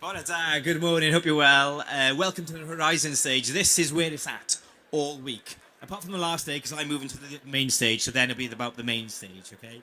Good morning, hope you're well. Welcome to the Horizon stage. This is where it's at all week. Apart from the last day, because I move into the main stage, so then it'll be about the main stage, okay?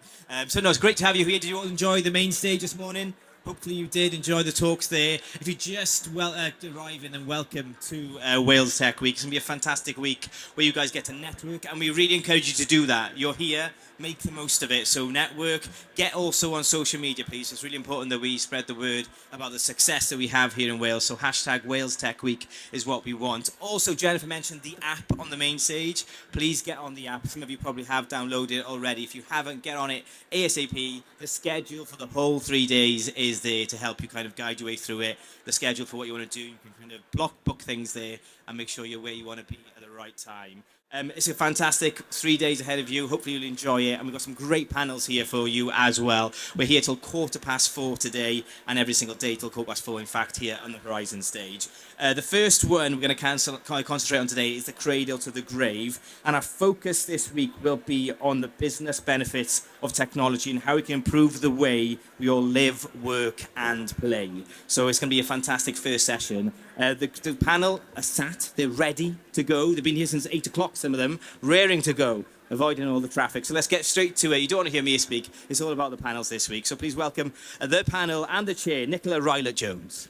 So it's great to have you here. Did you all enjoy the main stage this morning? Hopefully you did enjoy the talks there. If you just arriving, then welcome to Wales Tech Week. It's going to be a fantastic week where you guys get to network, and we really encourage you to do that. You're here, make the most of it. So network, get also on social media, please. It's really important that we spread the word about the success that we have here in Wales. So hashtag Wales Tech Week is what we want. Also, Jennifer mentioned the app on the main stage. Please get on the app. Some of you probably have downloaded it already. If you haven't, get on it ASAP. The schedule for the whole 3 days is there to help you kind of guide your way through it. The schedule for what you want to do, you can kind of book things there and make sure you're where you want to be at the right time. It's a fantastic 3 days ahead of you. Hopefully you'll enjoy it. And we've got some great panels here for you as well. We're here till 4:15 today, and every single day till 4:15, in fact, here on the Horizon stage. The first one we're going to concentrate on today is the Cradle to the Grave. And our focus this week will be on the business benefits of technology and how it can improve the way we all live, work, and play. So it's going to be a fantastic first session. The panel are sat, they're ready to go. They've been here since 8 o'clock, some of them, raring to go, avoiding all the traffic. So let's get straight to it. You don't want to hear me speak. It's all about the panels this week. So please welcome the panel and the chair, Nicola Rylett-Jones.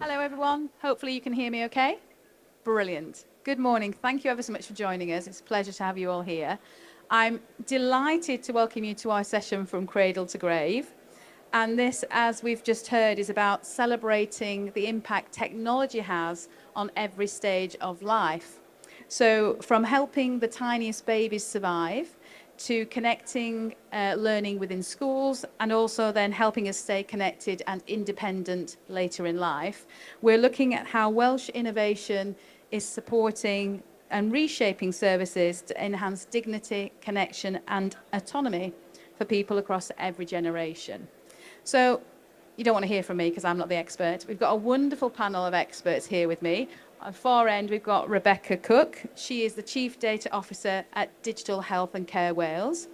Hello, everyone. Hopefully you can hear me okay. Brilliant. Good morning. Thank you ever so much for joining us. It's a pleasure to have you all here. I'm delighted to welcome you to our session from Cradle to Grave. And this, as we've just heard, is about celebrating the impact technology has on every stage of life. So from helping the tiniest babies survive to connecting learning within schools, and also then helping us stay connected and independent later in life, we're looking at how Welsh innovation is supporting and reshaping services to enhance dignity, connection and autonomy for people across every generation. So you don't want to hear from me because I'm not the expert. We've got a wonderful panel of experts here with me. On the far end, we've got Rebecca Cook. She is the Chief Data Officer at Digital Health and Care Wales,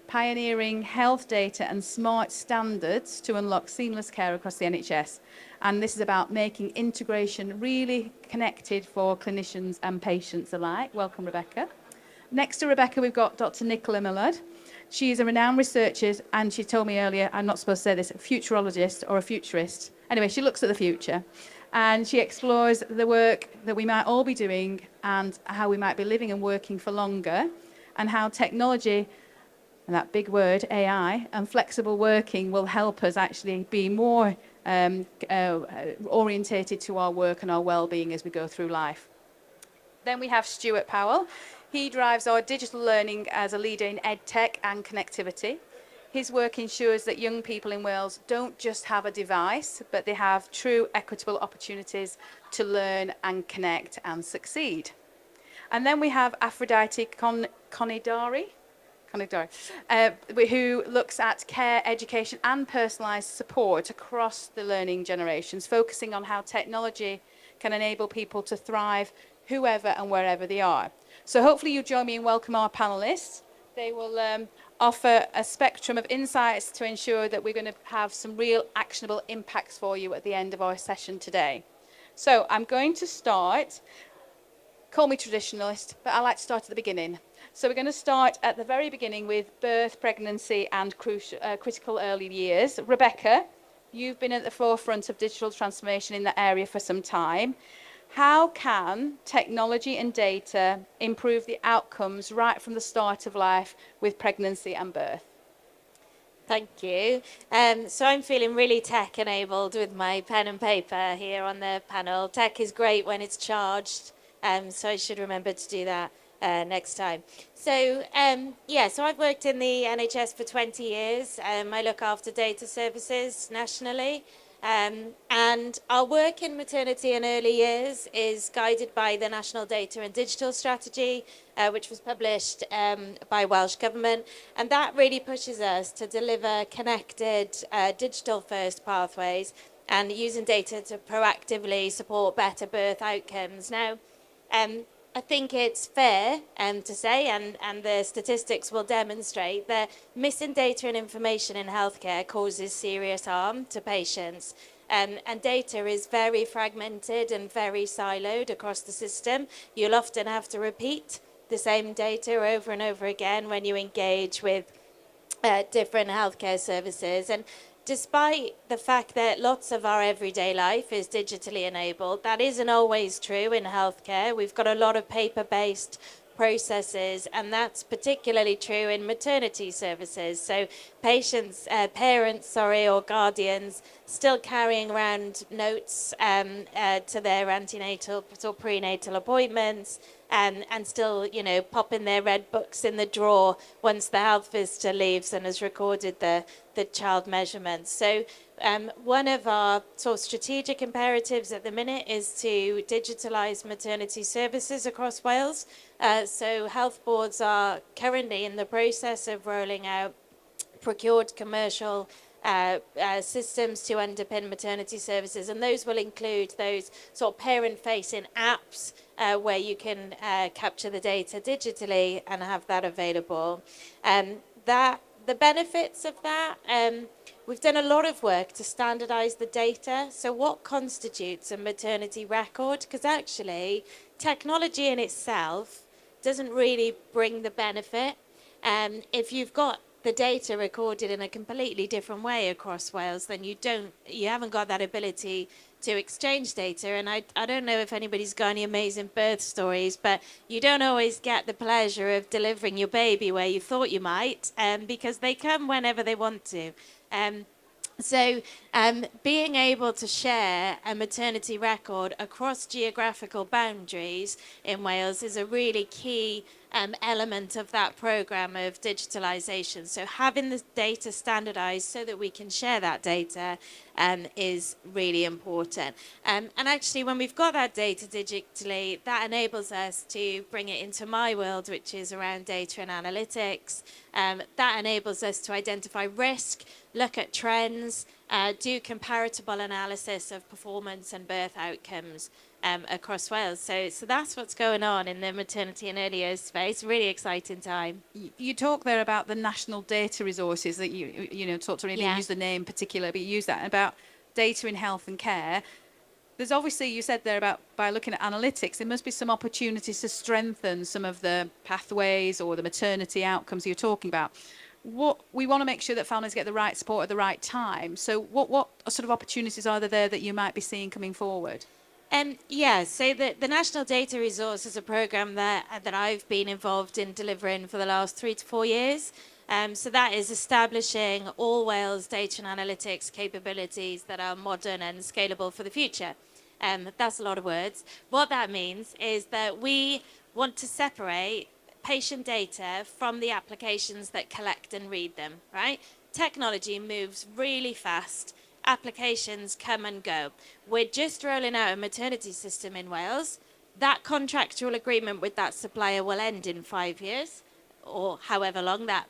pioneering health data and smart standards to unlock seamless care across the NHS. And this is about making integration really connected for clinicians and patients alike. Welcome, Rebecca. Next to Rebecca, we've got Dr. Nicola Millard. She is a renowned researcher, and she told me earlier, I'm not supposed to say this, a futurologist or a futurist. Anyway, she looks at the future, and she explores the work that we might all be doing and how we might be living and working for longer, and how technology, and that big word, AI, and flexible working will help us actually be more orientated to our work and our well-being as we go through life. Then we have Stewart Powell. He drives our digital learning as a leader in EdTech and connectivity. His work ensures that young people in Wales don't just have a device, but they have true equitable opportunities to learn and connect and succeed. And then we have Afroditi Konidari, who looks at care, education and personalised support across the learning generations, focusing on how technology can enable people to thrive whoever and wherever they are. So hopefully you join me and welcome our panellists. They will offer a spectrum of insights to ensure that we're going to have some real actionable impacts for you at the end of our session today. So I'm going to start, call me traditionalist, but I like to start at the beginning. So we're going to start at the very beginning with birth, pregnancy and critical early years. Rebecca, you've been at the forefront of digital transformation in that area for some time. How can technology and data improve the outcomes right from the start of life with pregnancy and birth? Thank you. So I'm feeling really tech-enabled with my pen and paper here on the panel. Tech is great when it's charged, so I should remember to do that next time. So, so I've worked in the NHS for 20 years. I look after data services nationally. And our work in maternity and early years is guided by the National Data and Digital Strategy, which was published by Welsh Government. And that really pushes us to deliver connected digital-first pathways and using data to proactively support better birth outcomes. Now, I think it's fair to say, and the statistics will demonstrate, that missing data and information in healthcare causes serious harm to patients. And data is very fragmented and very siloed across the system. You'll often have to repeat the same data over and over again when you engage with different healthcare services. And despite the fact that lots of our everyday life is digitally enabled, that isn't always true in healthcare. We've got a lot of paper-based processes, and that's particularly true in maternity services. So parents, or guardians still carrying around notes to their antenatal or prenatal appointments, and still, popping their red books in the drawer once the health visitor leaves and has recorded the child measurements. So one of our sort of strategic imperatives at the minute is to digitalise maternity services across Wales. So health boards are currently in the process of rolling out procured commercial systems to underpin maternity services, and those will include those sort of parent-facing apps where you can capture the data digitally and have that available. The benefits of that, we've done a lot of work to standardise the data. So what constitutes a maternity record? Because actually, technology in itself doesn't really bring the benefit. If you've got the data recorded in a completely different way across Wales, then you haven't got that ability to exchange data. And I don't know if anybody's got any amazing birth stories, but you don't always get the pleasure of delivering your baby where you thought you might, because they come whenever they want to. So being able to share a maternity record across geographical boundaries in Wales is a really key element of that programme of digitalisation. So having the data standardised so that we can share that data is really important. And actually, when we've got that data digitally, that enables us to bring it into my world, which is around data and analytics. That enables us to identify risk, look at trends, do comparable analysis of performance and birth outcomes across Wales. So that's what's going on in the maternity and early years space. Really exciting time. You talk there about the national data resources that you talked to, use the name particular, but you use that about data in health and care. There's obviously, you said there about by looking at analytics, there must be some opportunities to strengthen some of the pathways or the maternity outcomes you're talking about. What we want to make sure that families get the right support at the right time. So what sort of opportunities are there that you might be seeing coming forward? So the National Data Resource is a programme that I've been involved in delivering for the last 3 to 4 years. So that is establishing all Wales data and analytics capabilities that are modern and scalable for the future. That's a lot of words. What that means is that we want to separate patient data from the applications that collect and read them, right? Technology moves really fast. Applications come and go. We're just rolling out a maternity system in Wales. That contractual agreement with that supplier will end in 5 years, or however long that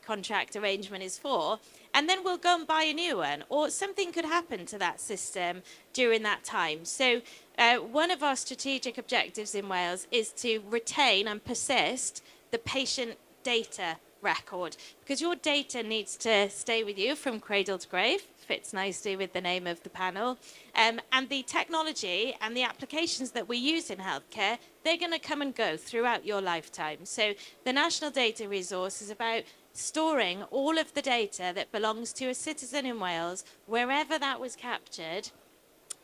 contract arrangement is for, and then we'll go and buy a new one, or something could happen to that system during that time. So one of our strategic objectives in Wales is to retain and persist the patient data record, because your data needs to stay with you from cradle to grave. Fits nicely with the name of the panel. And the technology and the applications that we use in healthcare, they're going to come and go throughout your lifetime. So the National Data Resource is about storing all of the data that belongs to a citizen in Wales, wherever that was captured,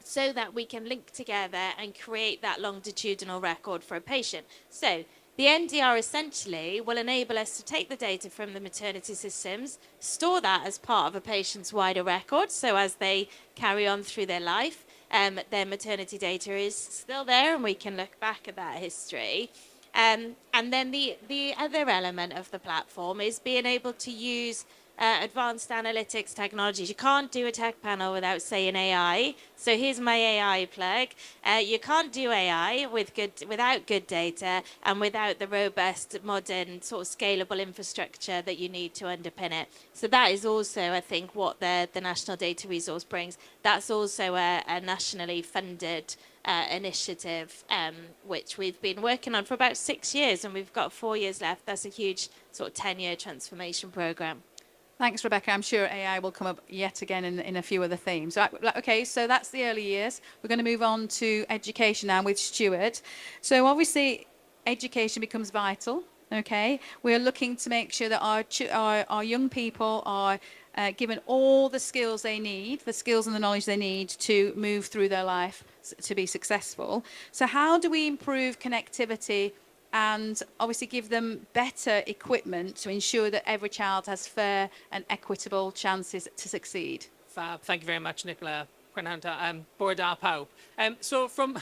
so that we can link together and create that longitudinal record for a patient. So the NDR essentially will enable us to take the data from the maternity systems, store that as part of a patient's wider record, so as they carry on through their life, their maternity data is still there and we can look back at that history. And then the other element of the platform is being able to use advanced analytics technologies. You can't do a tech panel without saying AI. So here's my AI plug. You can't do AI without good data and without the robust, modern, sort of scalable infrastructure that you need to underpin it. So that is also, I think, what the National Data Resource brings. That's also a nationally funded initiative, which we've been working on for about 6 years, and we've got 4 years left. That's a huge sort of 10-year transformation programme. Thanks, Rebecca. I'm sure AI will come up yet again in a few other themes. Okay, so that's the early years. We're going to move on to education now with Stewart. So obviously, education becomes vital. Okay, we're looking to make sure that our young people are given all the skills they need, the skills and the knowledge they need to move through their life to be successful. So how do we improve connectivity and obviously give them better equipment to ensure that every child has fair and equitable chances to succeed? Fab. Thank you very much, Nicola. Bore da pawb. So from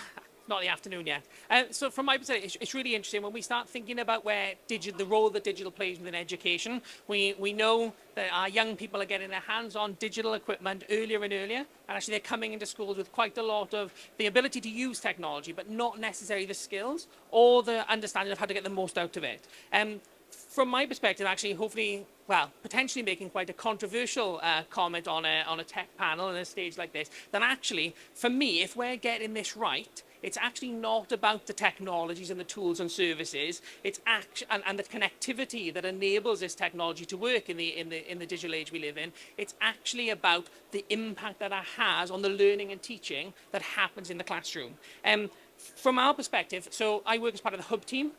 not the afternoon yet. So from my perspective, it's really interesting when we start thinking about where the role that digital plays within education. We know that our young people are getting their hands on digital equipment earlier and earlier, and actually they're coming into schools with quite a lot of the ability to use technology, but not necessarily the skills or the understanding of how to get the most out of it. From my perspective, actually, hopefully, well, potentially making quite a controversial comment on a tech panel and a stage like this, then actually, for me, if we're getting this right, it's actually not about the technologies and the tools and services. It's and the connectivity that enables this technology to work in the digital age we live in. It's actually about the impact that it has on the learning and teaching that happens in the classroom. From our perspective, so I work as part of the hub team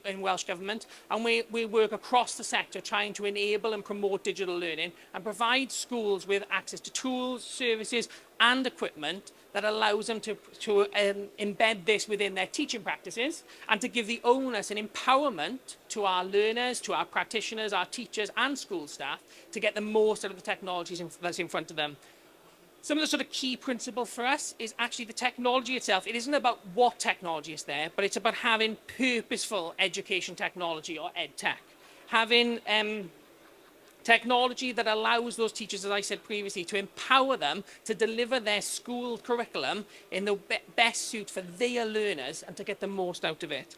in Welsh Government, and we work across the sector trying to enable and promote digital learning and provide schools with access to tools, services and equipment that allows them to embed this within their teaching practices and to give the onus and empowerment to our learners, to our practitioners, our teachers and school staff to get the most out of the technologies that's in front of them. Some of the sort of key principle for us is actually the technology itself. It isn't about what technology is there, but it's about having purposeful education technology or EdTech. Having technology that allows those teachers, as I said previously, to empower them to deliver their school curriculum in the best suit for their learners and to get the most out of it.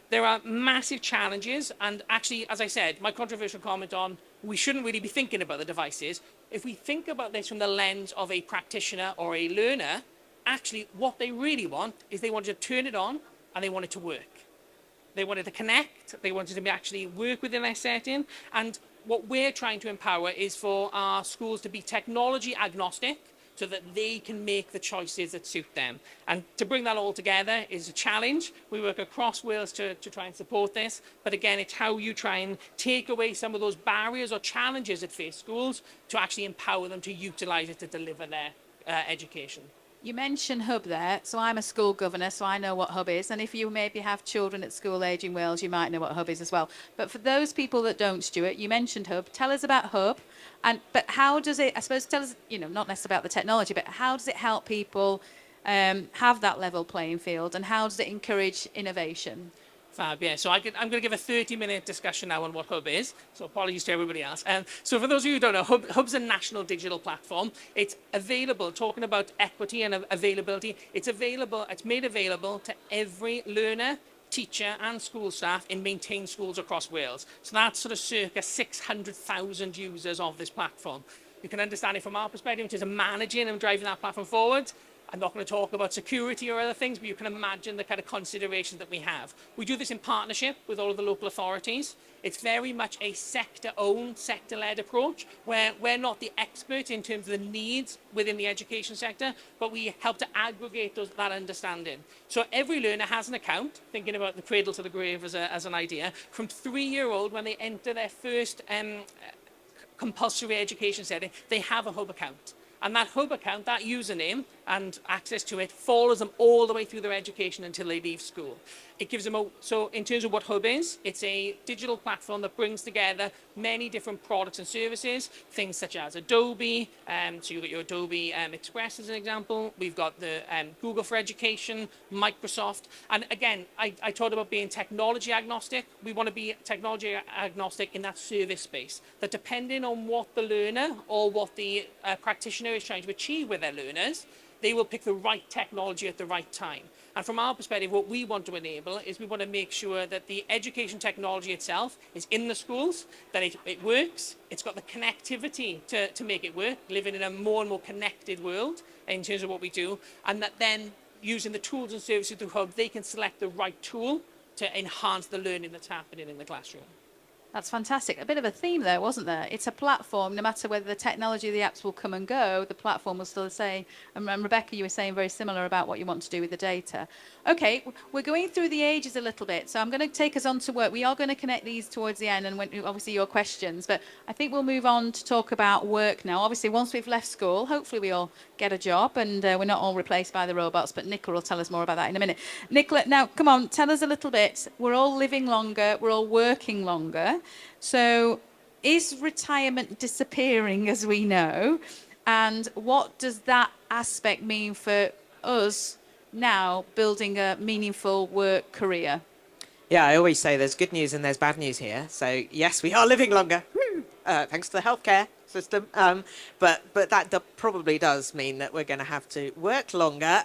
There are massive challenges, and actually, as I said, my controversial comment on we shouldn't really be thinking about the devices. If we think about this from the lens of a practitioner or a learner, actually what they really want is they want to turn it on and they want it to work. They wanted to connect, they wanted to actually work within their setting, and what we're trying to empower is for our schools to be technology agnostic so that they can make the choices that suit them. And to bring that all together is a challenge. We work across Wales to try and support this, but again, it's how you try and take away some of those barriers or challenges that face schools to actually empower them to utilise it to deliver their education. You mentioned Hub there, so I'm a school governor, so I know what Hub is. And if you maybe have children at school age in Wales, you might know what Hub is as well. But for those people that don't, Stuart, you mentioned Hub. Tell us about Hub, but how does it? I suppose tell us, not necessarily about the technology, but how does it help people have that level playing field, and how does it encourage innovation? Fab, yeah. So I'm going to give a 30-minute discussion now on what Hub is. So apologies to everybody else. So for those of you who don't know, Hub's a national digital platform. It's available, talking about equity and availability, it's made available to every learner, teacher and school staff in maintained schools across Wales. So that's sort of circa 600,000 users of this platform. You can understand it from our perspective in terms of managing and driving that platform forward. I'm not going to talk about security or other things, but you can imagine the kind of considerations that we have. We do this in partnership with all of the local authorities. It's very much a sector-owned, sector-led approach, where we're not the expert in terms of the needs within the education sector, but we help to aggregate that understanding. So every learner has an account, thinking about the cradle to the grave as an idea, from 3-year-old when they enter their first compulsory education setting, they have a Hub account. And that Hub account, that username and access to it follows them all the way through their education until they leave school. It gives them so in terms of what Hub is, it's a digital platform that brings together many different products and services, things such as Adobe, so you've got your Adobe Express as an example. We've got the Google for Education, Microsoft. And again, I talked about being technology agnostic. We want to be technology agnostic in that service space, that depending on what the learner or what the practitioner is trying to achieve with their learners, they will pick the right technology at the right time. And from our perspective, what we want to enable is we want to make sure that the education technology itself is in the schools, that it works, it's got the connectivity to make it work, living in a more and more connected world in terms of what we do, and that then using the tools and services through Hub, they can select the right tool to enhance the learning that's happening in the classroom. That's fantastic. A bit of a theme there, wasn't there? It's a platform. No matter whether the technology of the apps will come and go, the platform will still stay. And Rebecca, you were saying very similar about what you want to do with the data. Okay, we're going through the ages a little bit, so I'm going to take us on to work. We are going to connect these towards the end and obviously your questions, but I think we'll move on to talk about work now. Obviously, once we've left school, hopefully we all get a job and we're not all replaced by the robots, but Nicola will tell us more about that in a minute. Nicola, now, come on, tell us a little bit. We're all living longer, we're all working longer. So is retirement disappearing as we know? And what does that aspect mean for us now building a meaningful work career? Yeah, I always say there's good news and there's bad news here. So yes, we are living longer, thanks to the healthcare system. But that probably does mean that we're going to have to work longer.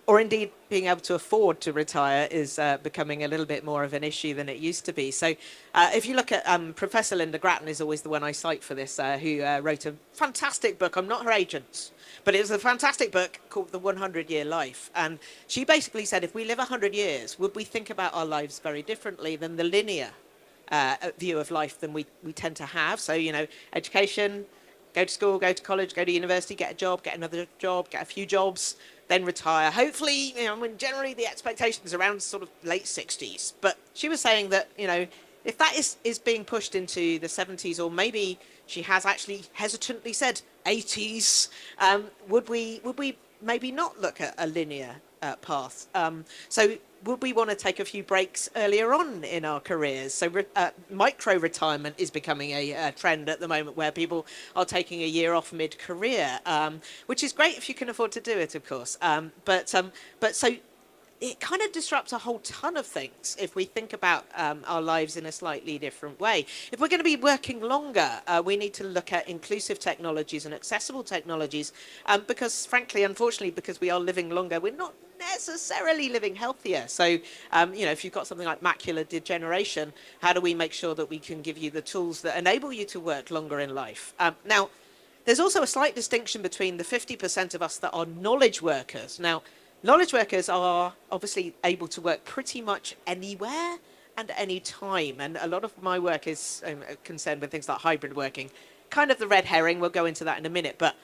Or indeed, being able to afford to retire is becoming a little bit more of an issue than it used to be. So if you look at Professor Linda Grattan is always the one I cite for this, who wrote a fantastic book. I'm not her agent, but it was a fantastic book called The 100-Year Life. And she basically said, if we live 100 years, would we think about our lives very differently than the linear view of life than we tend to have? So, you know, education, go to school, go to college, go to university, get a job, get another job, get a few jobs, then retire. Hopefully, you know, when generally the expectation is around sort of late 60s. But she was saying that, you know, if that is being pushed into the 70s, or maybe she has actually hesitantly said 80s, would we maybe not look at a linear path? So would we want to take a few breaks earlier on in our careers? So micro-retirement is becoming a trend at the moment, where people are taking a year off mid-career, which is great if you can afford to do it, of course. But so it kind of disrupts a whole ton of things if we think about our lives in a slightly different way. If we're going to be working longer, we need to look at inclusive technologies and accessible technologies, because frankly, unfortunately, because we are living longer, we're not necessarily living healthier. So, you know, if you've got something like macular degeneration, how do we make sure that we can give you the tools that enable you to work longer in life? Now, there's also a slight distinction between the 50% of us that are knowledge workers. Now, knowledge workers are obviously able to work pretty much anywhere and any time. And a lot of my work is concerned with things like hybrid working. Kind of the red herring, we'll go into that in a minute. But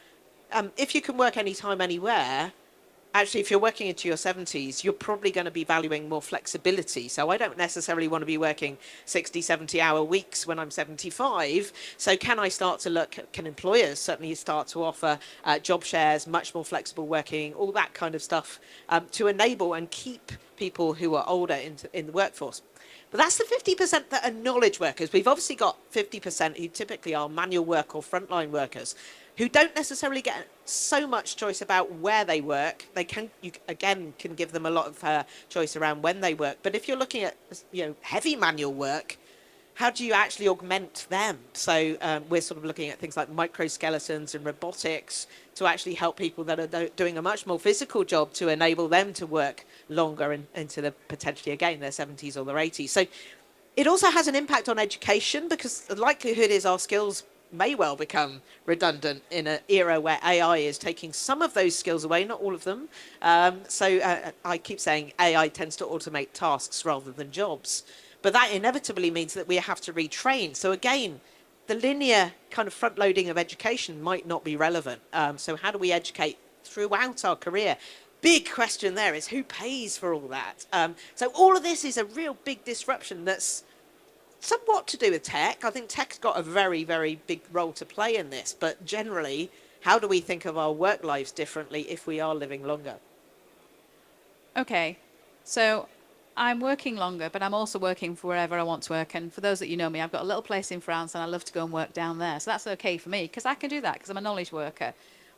if you can work anytime, anywhere, actually, if you're working into your 70s, you're probably going to be valuing more flexibility. So I don't necessarily want to be working 60, 70-hour weeks when I'm 75. So can I start to look, can employers certainly start to offer job shares, much more flexible working, all that kind of stuff to enable and keep people who are older in the workforce? But that's the 50% that are knowledge workers. We've obviously got 50% who typically are manual work or frontline workers, who don't necessarily get so much choice about where they work. They can, you again, can give them a lot of choice around when they work. But if you're looking at, you know, heavy manual work, how do you actually augment them? So we're sort of looking at things like microskeletons and robotics to actually help people that are doing a much more physical job to enable them to work longer into the potentially, again, their 70s or their 80s. So it also has an impact on education, because the likelihood is our skills may well become redundant in an era where AI is taking some of those skills away, not all of them. So I keep saying AI tends to automate tasks rather than jobs. But that inevitably means that we have to retrain. So again, the linear kind of front loading of education might not be relevant. So how do we educate throughout our career? Big question there is, who pays for all that? So all of this is a real big disruption that's somewhat to do with tech. I think tech's got a very, very big role to play in this. But generally, how do we think of our work lives differently if we are living longer? Okay, so I'm working longer, but I'm also working for wherever I want to work. And for those that you know me, I've got a little place in France and I love to go and work down there. So that's okay for me, because I can do that because I'm a knowledge worker.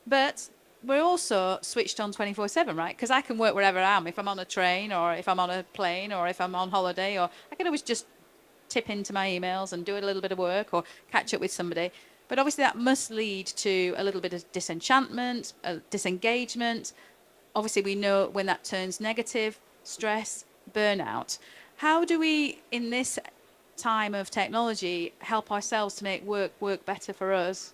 But we're also switched on 24/7, right? Because I can work wherever I am. If I'm on a train, or if I'm on a plane, or if I'm on holiday, or I can always just tip into my emails and do a little bit of work or catch up with somebody. But obviously that must lead to a little bit of disenchantment, disengagement. Obviously we know when that turns negative, stress, burnout. How do we, in this time of technology, help ourselves to make work better for us?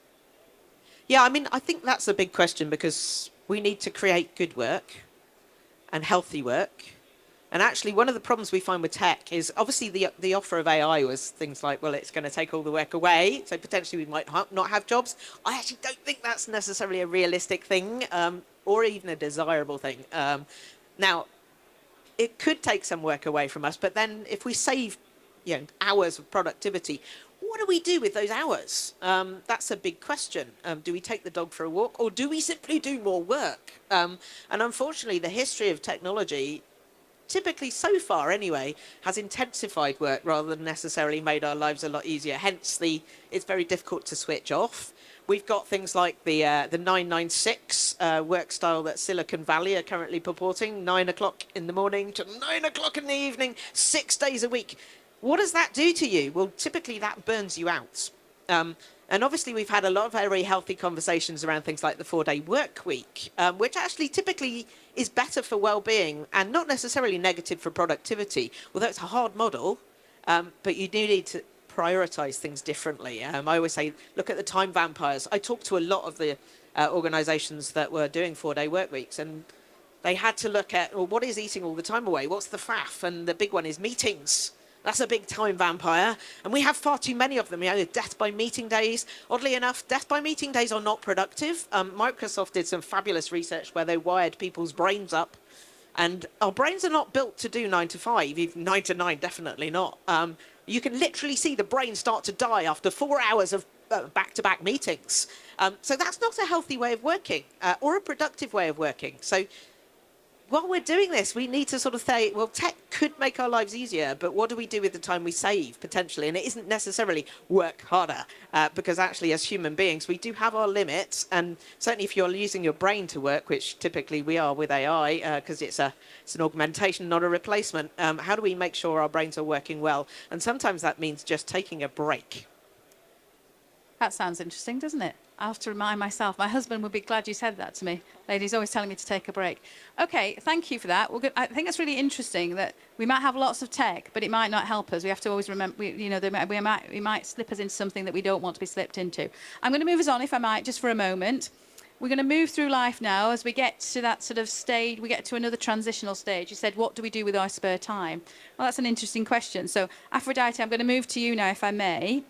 Yeah, I mean, I think that's a big question, because we need to create good work and healthy work. And actually, one of the problems we find with tech is obviously the offer of AI was things like, well, it's going to take all the work away, so potentially we might not have jobs. I actually don't think that's necessarily a realistic thing, or even a desirable thing. Now, it could take some work away from us, but then if we save, hours of productivity, what do we do with those hours? That's a big question. Do we take the dog for a walk, or do we simply do more work? And unfortunately, the history of technology, typically so far anyway, has intensified work rather than necessarily made our lives a lot easier. Hence, it's very difficult to switch off. We've got things like the 996 work style that Silicon Valley are currently purporting, 9 o'clock in the morning to 9 o'clock in the evening, 6 days a week. What does that do to you? Well, typically that burns you out. And obviously we've had a lot of very healthy conversations around things like the 4-day work week, which actually typically is better for well-being and not necessarily negative for productivity, although it's a hard model, but you do need to prioritize things differently. I always say, look at the time vampires. I talked to a lot of the organizations that were doing 4-day work weeks, and they had to look at, well, what is eating all the time away? What's the faff? And the big one is meetings. That's a big time vampire. And we have far too many of them. Death by meeting days. Oddly enough, death by meeting days are not productive. Microsoft did some fabulous research where they wired people's brains up. And our brains are not built to do 9 to 5, even 9 to 9, definitely not. You can literally see the brain start to die after 4 hours of back-to-back meetings. So that's not a healthy way of working or a productive way of working. So while we're doing this, we need to sort of say, well, tech could make our lives easier, but what do we do with the time we save, potentially? And it isn't necessarily work harder, because actually, as human beings, we do have our limits. And certainly if you're using your brain to work, which typically we are with AI, because it's an augmentation, not a replacement, how do we make sure our brains are working well? And sometimes that means just taking a break. That sounds interesting, doesn't it? I have to remind myself. My husband would be glad you said that to me. Ladies always telling me to take a break. Okay, thank you for that. I think it's really interesting that we might have lots of tech, but it might not help us. We have to always remember, we might slip us into something that we don't want to be slipped into. I'm going to move us on, if I might, just for a moment. We're going to move through life now as we get to that sort of stage. We get to another transitional stage. You said, what do we do with our spare time? Well, that's an interesting question. So, Afroditi, I'm going to move to you now, if I may.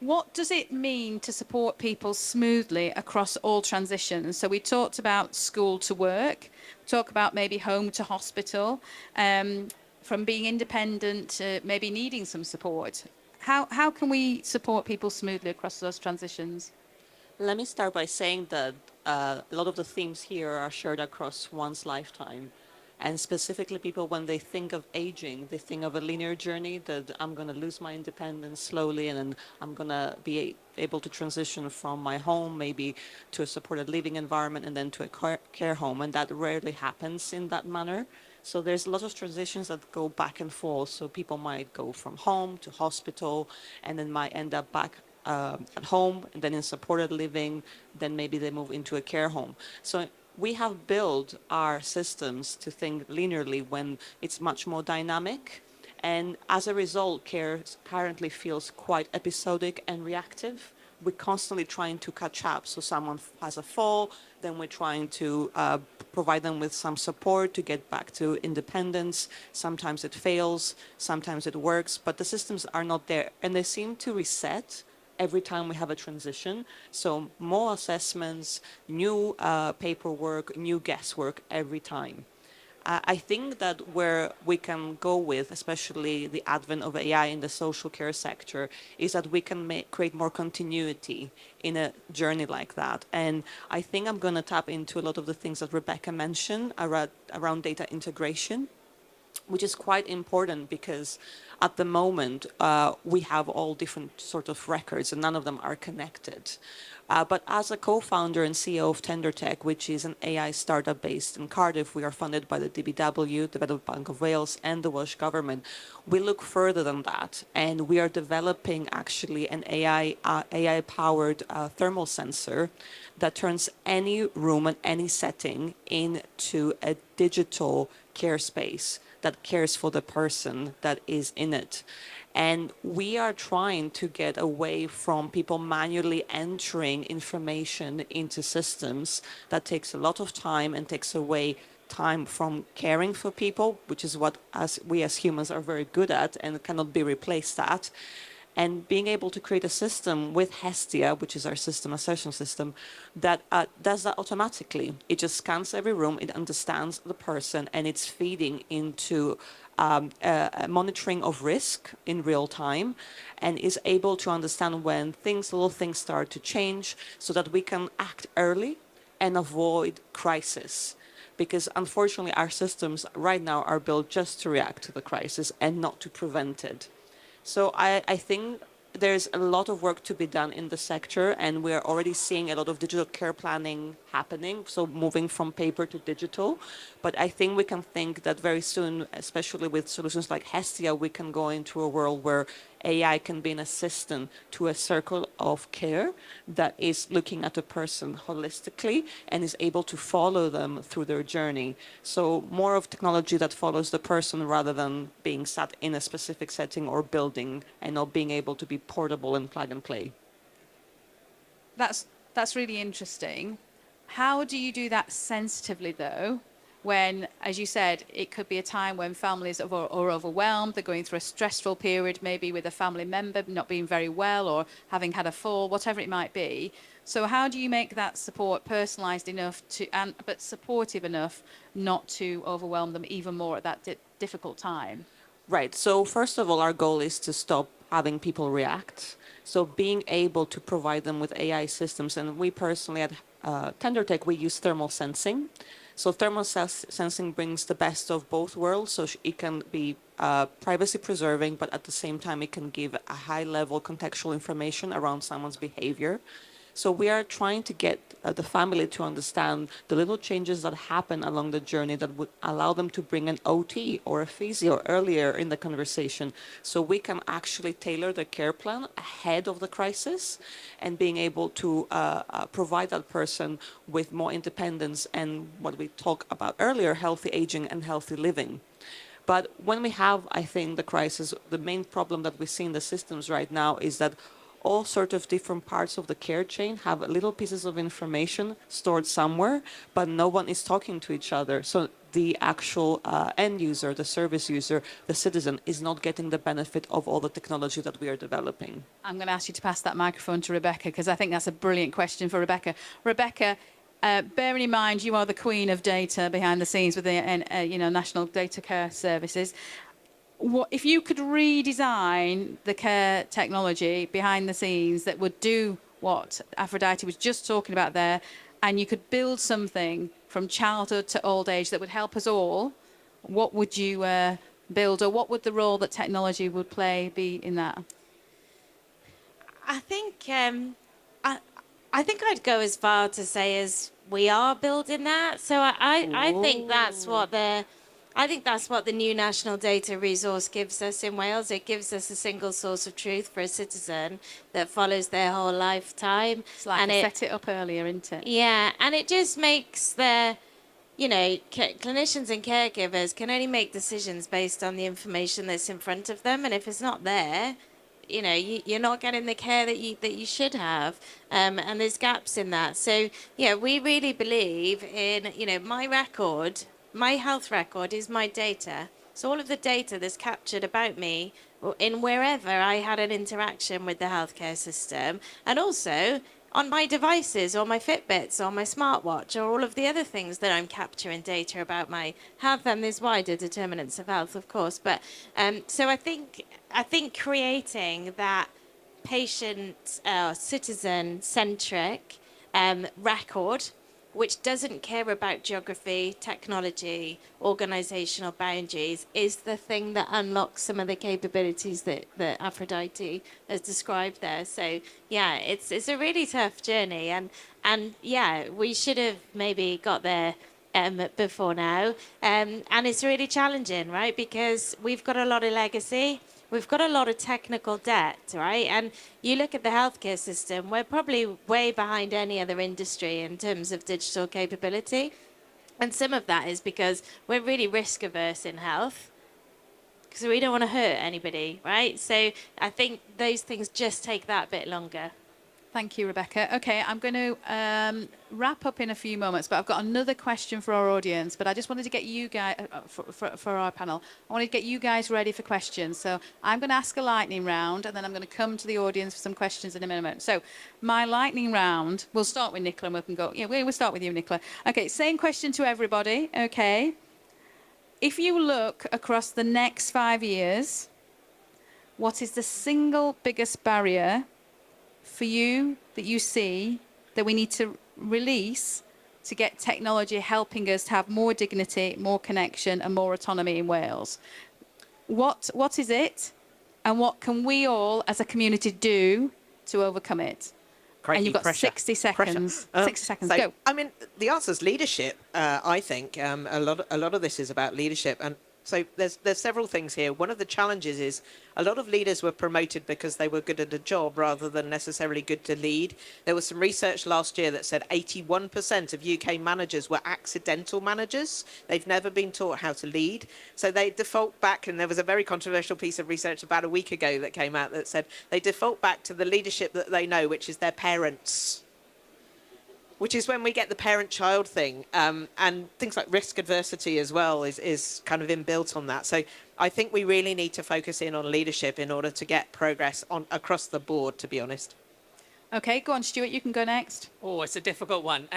What does it mean to support people smoothly across all transitions? So we talked about school to work, talk about maybe home to hospital, from being independent to maybe needing some support. How can we support people smoothly across those transitions? Let me start by saying that a lot of the themes here are shared across one's lifetime. And specifically people, when they think of aging, they think of a linear journey that I'm going to lose my independence slowly, and then I'm going to be able to transition from my home maybe to a supported living environment and then to a care home. And that rarely happens in that manner. So there's a lot of transitions that go back and forth. So people might go from home to hospital and then might end up back at home and then in supported living. Then maybe they move into a care home. So we have built our systems to think linearly when it's much more dynamic. And as a result, care currently feels quite episodic and reactive. We're constantly trying to catch up. So someone has a fall, then we're trying to provide them with some support to get back to independence. Sometimes it fails, sometimes it works, but the systems are not there. And they seem to reset every time we have a transition. So more assessments, new paperwork, new guesswork every time. I think that where we can go with, especially the advent of AI in the social care sector, is that we can create more continuity in a journey like that. And I think I'm going to tap into a lot of the things that Rebecca mentioned around data integration, which is quite important because at the moment we have all different sort of records and none of them are connected. But as a co-founder and CEO of Tendertec, which is an AI startup based in Cardiff, we are funded by the DBW, the Development Bank of Wales, and the Welsh government. We look further than that, and we are developing actually an AI-powered thermal sensor that turns any room and any setting into a digital care space that cares for the person that is in it. And we are trying to get away from people manually entering information into systems. That takes a lot of time and takes away time from caring for people, which is what we as humans are very good at and cannot be replaced at, and being able to create a system with Hestia, which is our system assertion system, that does that automatically. It just scans every room, it understands the person, and it's feeding into a monitoring of risk in real time, and is able to understand when little things start to change, so that we can act early and avoid crisis. Because unfortunately, our systems right now are built just to react to the crisis and not to prevent it. So I think there's a lot of work to be done in the sector, and we're already seeing a lot of digital care planning happening, so moving from paper to digital. But I think we can think that very soon, especially with solutions like Hestia, we can go into a world where AI can be an assistant to a circle of care that is looking at a person holistically and is able to follow them through their journey. So more of technology that follows the person rather than being sat in a specific setting or building and not being able to be portable and plug and play. That's really interesting. How do you do that sensitively, though, when, as you said, it could be a time when families are overwhelmed, they're going through a stressful period, maybe with a family member not being very well or having had a fall, whatever it might be. So how do you make that support personalised enough but supportive enough not to overwhelm them even more at that difficult time? Right. So first of all, our goal is to stop having people react. So being able to provide them with AI systems, and we personally at Tendertec, we use thermal sensing. So thermal sensing brings the best of both worlds. So it can be privacy preserving, but at the same time, it can give a high level contextual information around someone's behavior. So we are trying to get the family to understand the little changes that happen along the journey that would allow them to bring an OT or a physio earlier in the conversation, so we can actually tailor the care plan ahead of the crisis and being able to provide that person with more independence and what we talked about earlier, healthy aging and healthy living. But when we have, I think, the crisis, the main problem that we see in the systems right now is that all sorts of different parts of the care chain have little pieces of information stored somewhere, but no one is talking to each other. So the actual end user, the service user, the citizen is not getting the benefit of all the technology that we are developing. I'm going to ask you to pass that microphone to Rebecca, because I think that's a brilliant question for Rebecca. Rebecca, bearing in mind you are the queen of data behind the scenes with the National Data Care Services, if you could redesign the care technology behind the scenes that would do what Afroditi was just talking about there, and you could build something from childhood to old age that would help us all, what would you build, or what would the role that technology would play be in that? I think I'd go as far to say as we are building that. So I think that's what the new national data resource gives us in Wales. It gives us a single source of truth for a citizen that follows their whole lifetime. It's like set it up earlier, isn't it? Yeah, and it just makes clinicians and caregivers can only make decisions based on the information that's in front of them. And if it's not there, you're not getting the care that you should have, and there's gaps in that. So yeah, we really believe in my health record is my data. So all of the data that's captured about me in wherever I had an interaction with the healthcare system, and also on my devices or my Fitbits or my smartwatch or all of the other things that I'm capturing data about my health, and there's wider determinants of health, of course. But so I think creating that patient citizen-centric record, which doesn't care about geography, technology, organizational boundaries, is the thing that unlocks some of the capabilities that Afroditi has described there. So yeah, it's a really tough journey, and yeah, we should have maybe got there before now, and it's really challenging, right? Because we've got a lot of legacy. We've got a lot of technical debt, right? And you look at the healthcare system, we're probably way behind any other industry in terms of digital capability. And some of that is because we're really risk averse in health, because we don't want to hurt anybody, right? So I think those things just take that bit longer. Thank you, Rebecca. Okay, I'm going to wrap up in a few moments, but I've got another question for our audience. But I just wanted to get you guys, for our panel, I wanted to get you guys ready for questions. So I'm going to ask a lightning round, and then I'm going to come to the audience for some questions in a minute. So my lightning round, we'll start with Nicola, and we can go, yeah, we'll start with you, Nicola. Okay, same question to everybody, okay? If you look across the next 5 years, what is the single biggest barrier for you that you see that we need to release to get technology helping us to have more dignity, more connection and more autonomy in Wales? What is it, and what can we all as a community do to overcome it? Crikey, And you've got pressure. 60 seconds. 60 seconds, So, go. I mean, the answer is leadership. I think a lot of this is about leadership, and so there's several things here. One of the challenges is a lot of leaders were promoted because they were good at a job rather than necessarily good to lead. There was some research last year that said 81% of UK managers were accidental managers. They've never been taught how to lead. So they default back, and there was a very controversial piece of research about a week ago that came out that said they default back to the leadership that they know, which is their parents. Which is when we get the parent-child thing, and things like risk adversity as well is kind of inbuilt on that. So I think we really need to focus in on leadership in order to get progress on across the board, to be honest. Okay, go on, Stewart, you can go next. Oh, it's a difficult one.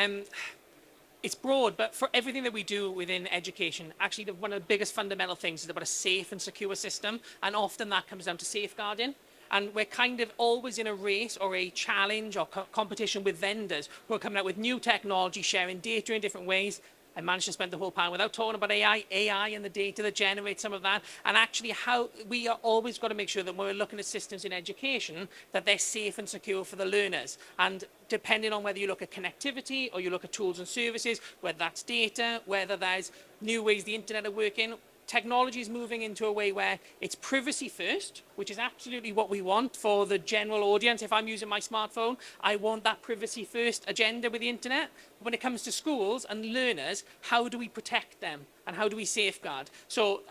It's broad, but for everything that we do within education, actually one of the biggest fundamental things is about a safe and secure system, and often that comes down to safeguarding. And we're kind of always in a race or a challenge or competition with vendors who are coming out with new technology, sharing data in different ways. I managed to spend the whole panel without talking about AI and the data that generates some of that, and actually how we are always got to make sure that when we're looking at systems in education, that they're safe and secure for the learners. And depending on whether you look at connectivity or you look at tools and services, whether that's data, whether there's new ways the internet are working, technology is moving into a way where it's privacy first, which is absolutely what we want for the general audience. If I'm using my smartphone, I want that privacy first agenda with the internet. But when it comes to schools and learners, how do we protect them and how do we safeguard? So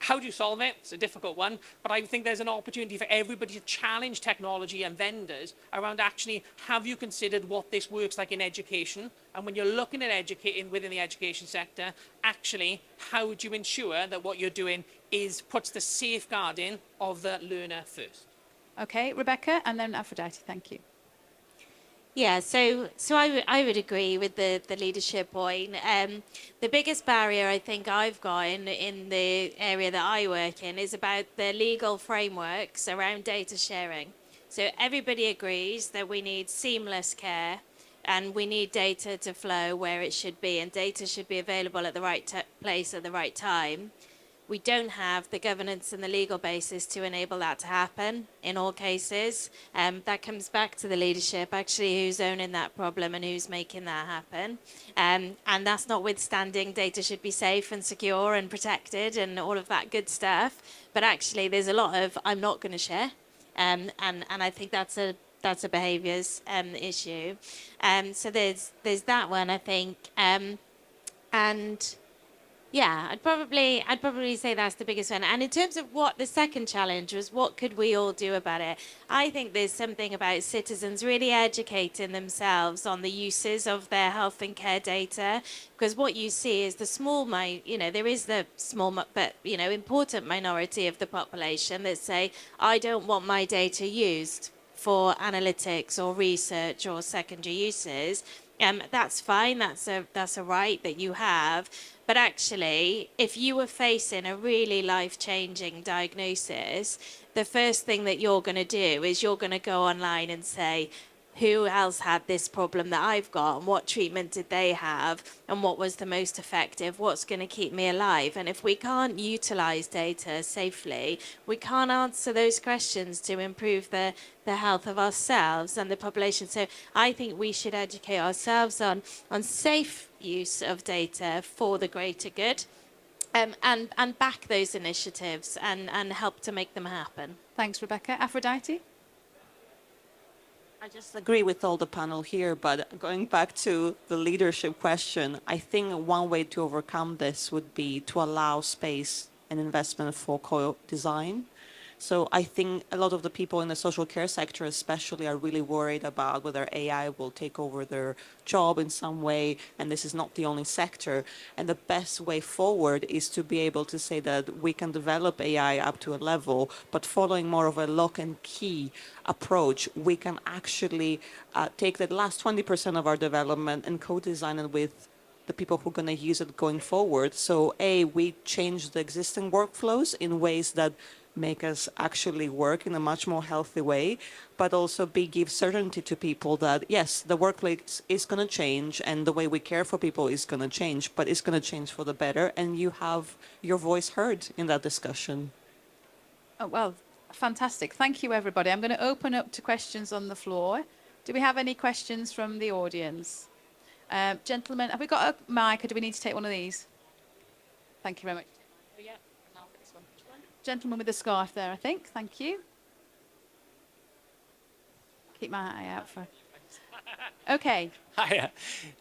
how do you solve it? It's a difficult one, but I think there's an opportunity for everybody to challenge technology and vendors around actually, have you considered what this works like in education? And when you're looking at educating within the education sector, actually, how do you ensure that what you're doing puts the safeguarding of the learner first? Okay, Rebecca, and then Afroditi, thank you. Yeah, so I would agree with the leadership point. The biggest barrier I think I've got in the area that I work in is about the legal frameworks around data sharing. So everybody agrees that we need seamless care and we need data to flow where it should be, and data should be available at the right place at the right time. We don't have the governance and the legal basis to enable that to happen in all cases. That comes back to the leadership, actually, who's owning that problem and who's making that happen. And that's notwithstanding data should be safe and secure and protected and all of that good stuff. But actually, there's a lot of I'm not going to share. And I think that's a behaviours issue. So there's that one, I think. And yeah, I'd probably say that's the biggest one. And in terms of what the second challenge was, what could we all do about it? I think there's something about citizens really educating themselves on the uses of their health and care data, because what you see is there is the small but important minority of the population that say, I don't want my data used for analytics or research or secondary uses. That's fine. That's a right that you have. But actually, if you were facing a really life-changing diagnosis, the first thing that you're going to do is you're going to go online and say, who else had this problem that I've got, and what treatment did they have, and what was the most effective, what's going to keep me alive? And if we can't utilize data safely, we can't answer those questions to improve the health of ourselves and the population. So I think we should educate ourselves on safe use of data for the greater good, and back those initiatives and help to make them happen. Thanks, Rebecca. Afroditi? I just agree with all the panel here, but going back to the leadership question, I think one way to overcome this would be to allow space and investment for co-design. So I think a lot of the people in the social care sector especially are really worried about whether AI will take over their job in some way, and this is not the only sector. And the best way forward is to be able to say that we can develop AI up to a level, but following more of a lock and key approach, we can actually take the last 20% of our development and co-design it with the people who are going to use it going forward. So A, we change the existing workflows in ways that make us actually work in a much more healthy way, but also B, give certainty to people that, yes, the workplace is going to change and the way we care for people is going to change, but it's going to change for the better, and you have your voice heard in that discussion. Oh, well, fantastic. Thank you, everybody. I'm going to open up to questions on the floor. Do we have any questions from the audience? Gentlemen, have we got a mic, or do we need to take one of these? Thank you very much. Yeah, and I'll get this one. Which one? Gentleman with the scarf there, I think. Thank you. Keep my eye out for... Okay. Hi.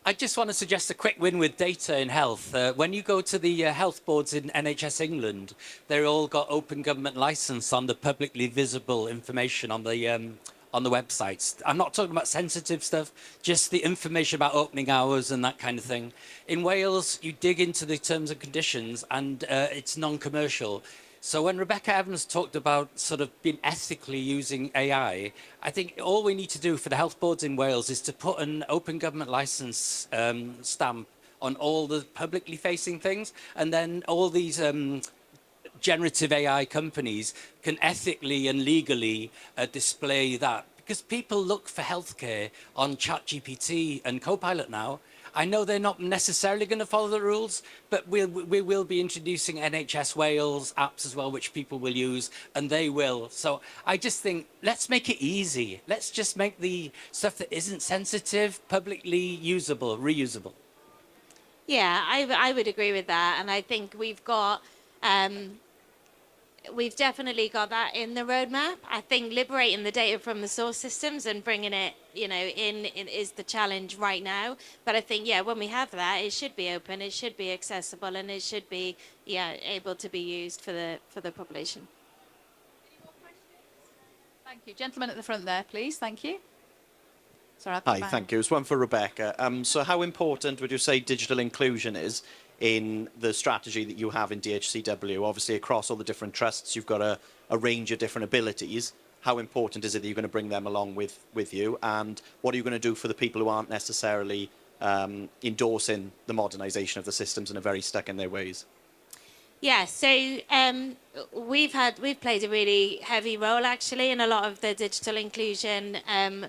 I just want to suggest a quick win with data in health. When you go to the health boards in NHS England, they're all got open government license on the publicly visible information on the websites. I'm not talking about sensitive stuff, just the information about opening hours and that kind of thing. In Wales, you dig into the terms and conditions and it's non-commercial. So when Rebecca Evans talked about sort of being ethically using AI, I think all we need to do for the health boards in Wales is to put an open government license stamp on all the publicly facing things, and then all these generative AI companies can ethically and legally display that. Because people look for healthcare on ChatGPT and Copilot now. I know they're not necessarily going to follow the rules, but we will be introducing NHS Wales apps as well, which people will use, and they will. So I just think, let's make it easy. Let's just make the stuff that isn't sensitive publicly usable, reusable. Yeah, I would agree with that, and I think we've definitely got that in the roadmap. I think liberating the data from the source systems and bringing it, in is the challenge right now. But I think, when we have that, it should be open, it should be accessible, and it should be, able to be used for the population. Any more questions? Thank you. Gentleman at the front there, please. Thank you. Sorry, Hi, thank you. It's one for Rebecca. So how important would you say digital inclusion is in the strategy that you have in DHCW? Obviously, across all the different trusts, you've got a range of different abilities. How important is it that you're going to bring them along with you? And what are you going to do for the people who aren't necessarily endorsing the modernisation of the systems and are very stuck in their ways? Yeah, so we've played a really heavy role actually in a lot of the digital inclusion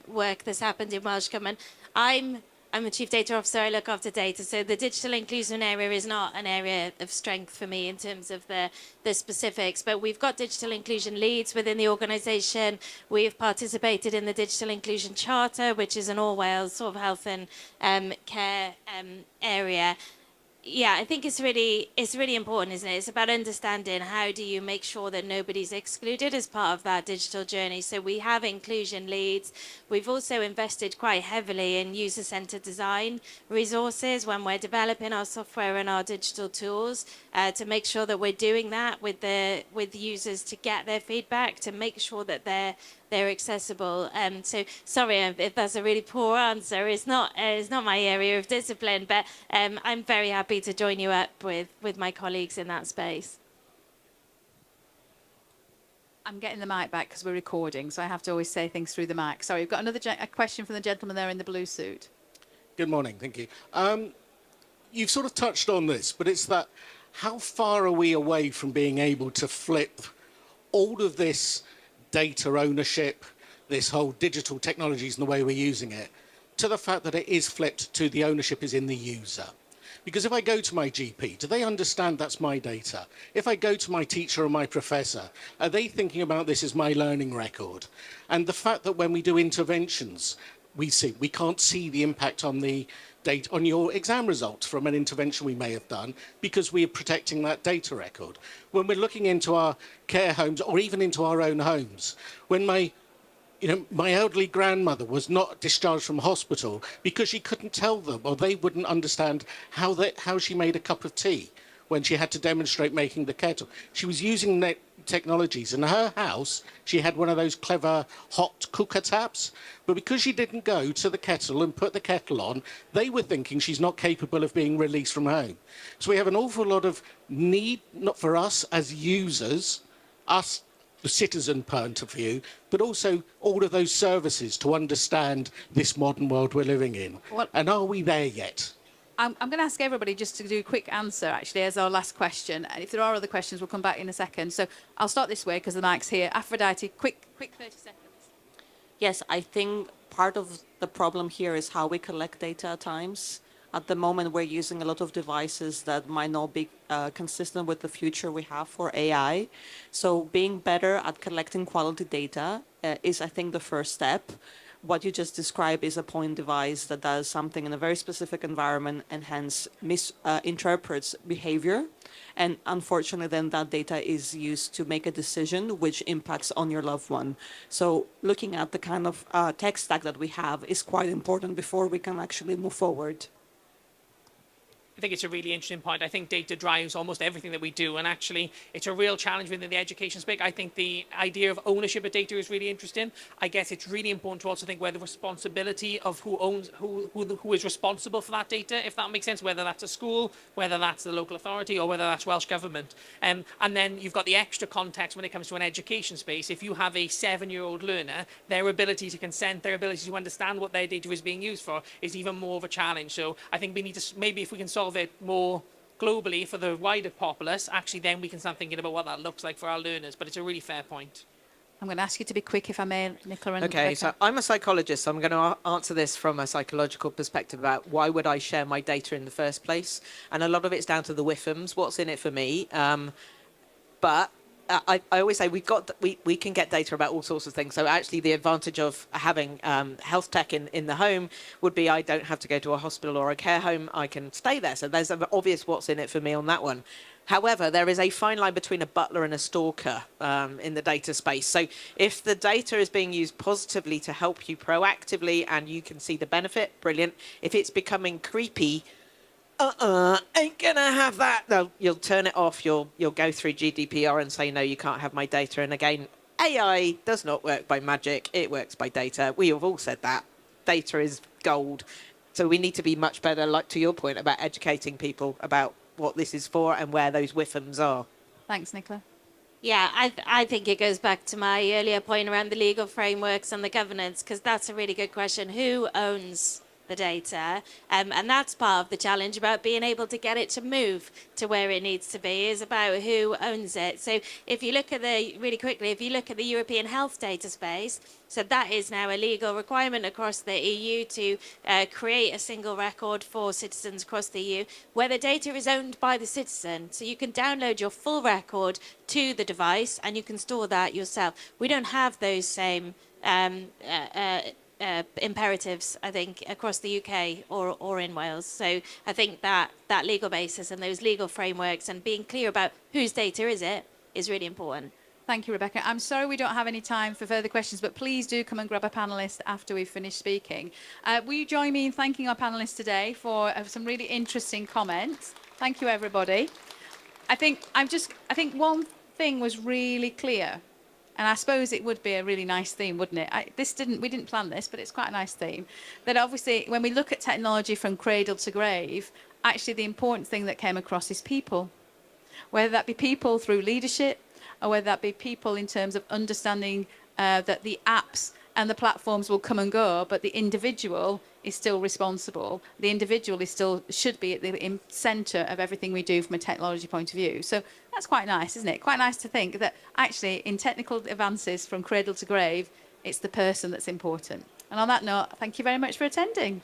work that's happened in Welsh Government. I'm a Chief Data Officer, I look after data, so the digital inclusion area is not an area of strength for me in terms of the specifics, but we've got digital inclusion leads within the organisation. We've participated in the Digital Inclusion Charter, which is an all-Wales sort of health and care area. Yeah, I think it's really important, isn't it? It's about understanding how do you make sure that nobody's excluded as part of that digital journey. So we have inclusion leads. We've also invested quite heavily in user-centered design resources when we're developing our software and our digital tools to make sure that we're doing that with users to get their feedback, to make sure that they're accessible. So sorry if that's a really poor answer. It's not my area of discipline, but I'm very happy to join you up with my colleagues in that space. I'm getting the mic back because we're recording, so I have to always say things through the mic. Sorry, we've got a question from the gentleman there in the blue suit. Good morning, thank you. You've sort of touched on this, but it's that how far are we away from being able to flip all of this data ownership, this whole digital technologies and the way we're using it, to the fact that it is flipped to the ownership is in the user? Because if I go to my GP, do they understand that's my data? If I go to my teacher or my professor, are they thinking about this as my learning record? And the fact that when we do interventions, we can't see the impact on the data, on your exam results from an intervention we may have done, because we are protecting that data record. When we're looking into our care homes or even into our own homes, when my elderly grandmother was not discharged from hospital because she couldn't tell them, or they wouldn't understand how she made a cup of tea. when she had to demonstrate making the kettle. She was using technologies. In her house, she had one of those clever hot cooker taps, but because she didn't go to the kettle and put the kettle on, they were thinking she's not capable of being released from home. So we have an awful lot of need, not for us as users, us, the citizen point of view, but also all of those services to understand this modern world we're living in. Well, and are we there yet? I'm going to ask everybody just to do a quick answer, actually, as our last question. And if there are other questions, we'll come back in a second. So I'll start this way because the mic's here. Aphrodite, quick 30 seconds. Yes, I think part of the problem here is how we collect data at times. At the moment, we're using a lot of devices that might not be consistent with the future we have for AI. So being better at collecting quality data is, I think, the first step. What you just described is a point device that does something in a very specific environment and hence misinterprets behavior. And unfortunately, then that data is used to make a decision which impacts on your loved one. So looking at the kind of tech stack that we have is quite important before we can actually move forward. I think it's a really interesting point. I think data drives almost everything that we do, and actually it's a real challenge within the education space. I think the idea of ownership of data is really interesting. I guess it's really important to also think where the responsibility of who is responsible for that data, if that makes sense, whether that's a school, whether that's the local authority, or whether that's Welsh Government. And then you've got the extra context when it comes to an education space. If you have a 7-year-old learner, their ability to consent, their ability to understand what their data is being used for is even more of a challenge. So I think we need to, maybe if we can solve it more globally for the wider populace, actually then we can start thinking about what that looks like for our learners. But it's a really fair point. I'm going to ask you to be quick, if I may, Nicola. And Okay, Rebecca. so I'm a psychologist, so I'm going to answer this from a psychological perspective about why would I share my data in the first place. And a lot of it's down to the WIFMs, what's in it for me. But I always say we can get data about all sorts of things. So actually the advantage of having health tech in the home would be I don't have to go to a hospital or a care home. I can stay there. So there's an obvious what's in it for me on that one. However, there is a fine line between a butler and a stalker in the data space. So if the data is being used positively to help you proactively and you can see the benefit, brilliant. If it's becoming creepy, ain't gonna have that. No, you'll turn it off. You'll go through GDPR and say, no, you can't have my data. And again, AI does not work by magic. It works by data. We have all said that. Data is gold. So we need to be much better, like to your point, about educating people about what this is for and where those WIFMs are. Thanks, Nicola. Yeah, I think it goes back to my earlier point around the legal frameworks and the governance, because that's a really good question. Who owns the data? And that's part of the challenge about being able to get it to move to where it needs to be, is about who owns it. So if you look at if you look at the European health data space, so that is now a legal requirement across the EU to create a single record for citizens across the EU where the data is owned by the citizen. So you can download your full record to the device and you can store that yourself. We don't have those same imperatives, I think, across the UK or in Wales. So I think that legal basis and those legal frameworks and being clear about whose data is really important. Thank you, Rebecca. I'm sorry we don't have any time for further questions, but please do come and grab a panellist after we've finished speaking. Will you join me in thanking our panellists today for some really interesting comments? Thank you, everybody. I think one thing was really clear, and I suppose it would be a really nice theme, wouldn't it? We didn't plan this, but it's quite a nice theme. That obviously, when we look at technology from cradle to grave, actually the important thing that came across is people. Whether that be people through leadership, or whether that be people in terms of understanding that the apps and the platforms will come and go, but the individual is still responsible. The individual should be at the centre of everything we do from a technology point of view. So that's quite nice, isn't it? Quite nice to think that actually in technical advances from cradle to grave, it's the person that's important. And on that note, thank you very much for attending.